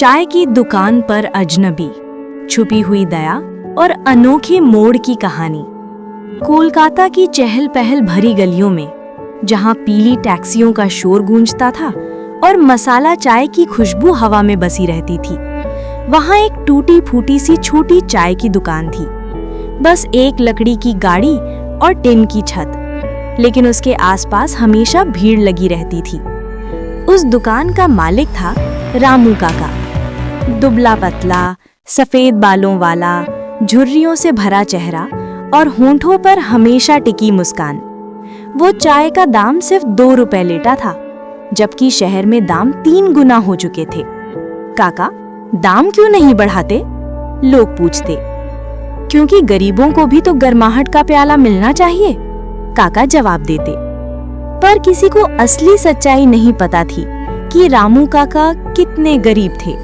चाय की दुकान पर अजनबी, छुपी हुई दया और अनोखे मोड़ की कहानी। कोलकाता की चहल पहल भरी गलियों में, जहां पीली टैक्सियों का शोर गूंजता था और मसाला चाय की खुशबू हवा में बसी रहती थी, वहां एक टूटी फूटी सी छोटी चाय की दुकान थी। बस एक लकड़ी की गाड़ी और टिन की छत, लेकिन उसके आसपास हमेशा भीड़ लगी रहती थी। उस दुकान का मालिक था रामू काका, दुबला पतला, सफेद बालों वाला, झुर्रियों से भरा चेहरा और होंठों पर हमेशा टिकी मुस्कान। वो चाय का दाम सिर्फ 2 रुपए लेता था, जबकि शहर में दाम 3 गुना हो चुके थे। काका, दाम क्यों नहीं बढ़ाते? लोग पूछते। क्योंकि गरीबों को भी तो गर्माहट का प्याला मिलना चाहिए, काका जवाब देते। पर किसी को असली सच्चाई नहीं पता थी कि रामू काका कितने गरीब थे।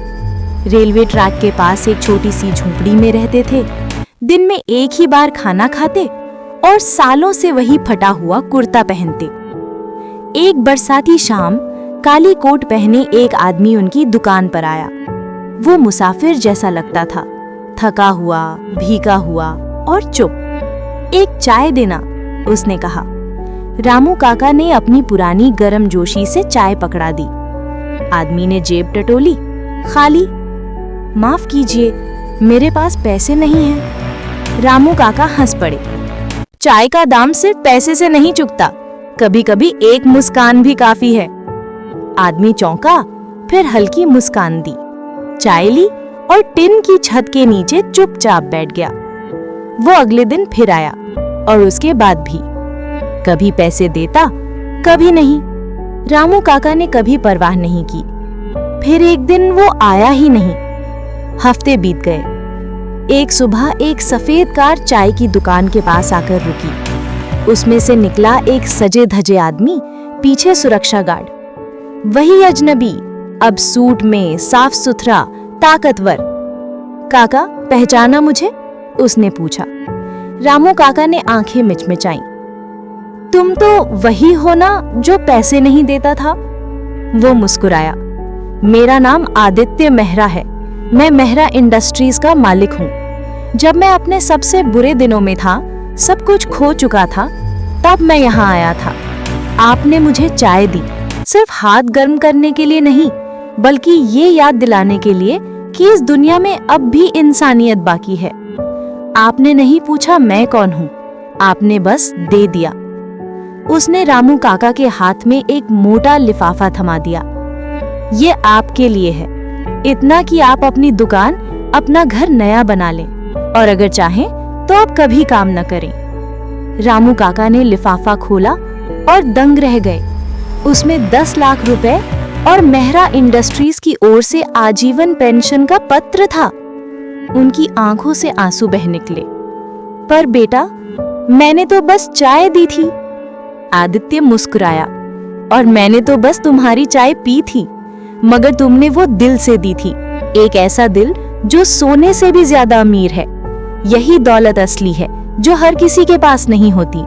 रेलवे ट्रैक के पास एक छोटी सी झोपड़ी में रहते थे, दिन में एक ही बार खाना खाते और सालों से वही फटा हुआ कुर्ता पहनते। एक बरसाती शाम काली कोट पहने एक आदमी उनकी दुकान पर आया। वो मुसाफिर जैसा लगता था, थका हुआ, भीगा हुआ और चुप। एक चाय देना, उसने कहा। रामू काका ने अपनी पुरानी गर्मजोशी से चाय पकड़ा दी। आदमी ने जेब टटोली, खाली। माफ कीजिए, मेरे पास पैसे नहीं हैं। रामू काका हंस पड़े। चाय का दाम सिर्फ पैसे से नहीं चुकता, कभी कभी एक मुस्कान भी काफी है। आदमी चौंका, फिर हल्की मुस्कान दी, चाय ली और टिन की छत के नीचे चुपचाप बैठ गया। वो अगले दिन फिर आया और उसके बाद भी। कभी पैसे देता, कभी नहीं। रामू काका ने कभी परवाह नहीं की। फिर एक दिन वो आया ही नहीं। हफ्ते बीत गए। एक सुबह एक सफेद कार चाय की दुकान के पास आकर रुकी। उसमें से निकला एक सजे धजे आदमी, पीछे सुरक्षा गार्ड। वही अजनबी, अब सूट में, साफ सुथरा, ताकतवर। काका, पहचाना मुझे? उसने पूछा। रामू काका ने आंखें मिचमिचाईं। तुम तो वही हो ना जो पैसे नहीं देता था? वो मुस्कुराया। मेरा नाम आदित्य मेहरा है, मैं मेहरा इंडस्ट्रीज का मालिक हूँ। जब मैं अपने सबसे बुरे दिनों में था, सब कुछ खो चुका था, तब मैं यहाँ आया था। आपने मुझे चाय दी, सिर्फ हाथ गर्म करने के लिए नहीं, बल्कि ये याद दिलाने के लिए कि इस दुनिया में अब भी इंसानियत बाकी है। आपने नहीं पूछा मैं कौन हूँ, आपने बस दे दिया। उसने रामू काका के हाथ में एक मोटा लिफाफा थमा दिया। ये आपके लिए है, इतना कि आप अपनी दुकान, अपना घर नया बना लें, और अगर चाहें तो आप कभी काम न करें। रामू काका ने लिफाफा खोला और दंग रह गए। उसमें 10 लाख रुपए और मेहरा इंडस्ट्रीज की ओर से आजीवन पेंशन का पत्र था। उनकी आंखों से आंसू बह निकले। पर बेटा, मैंने तो बस चाय दी थी। आदित्य मुस्कुराया। और मैंने तो बस तुम्हारी चाय पी थी, मगर तुमने वो दिल से दी थी, एक ऐसा दिल जो सोने से भी ज्यादा अमीर है। यही दौलत असली है, जो हर किसी के पास नहीं होती।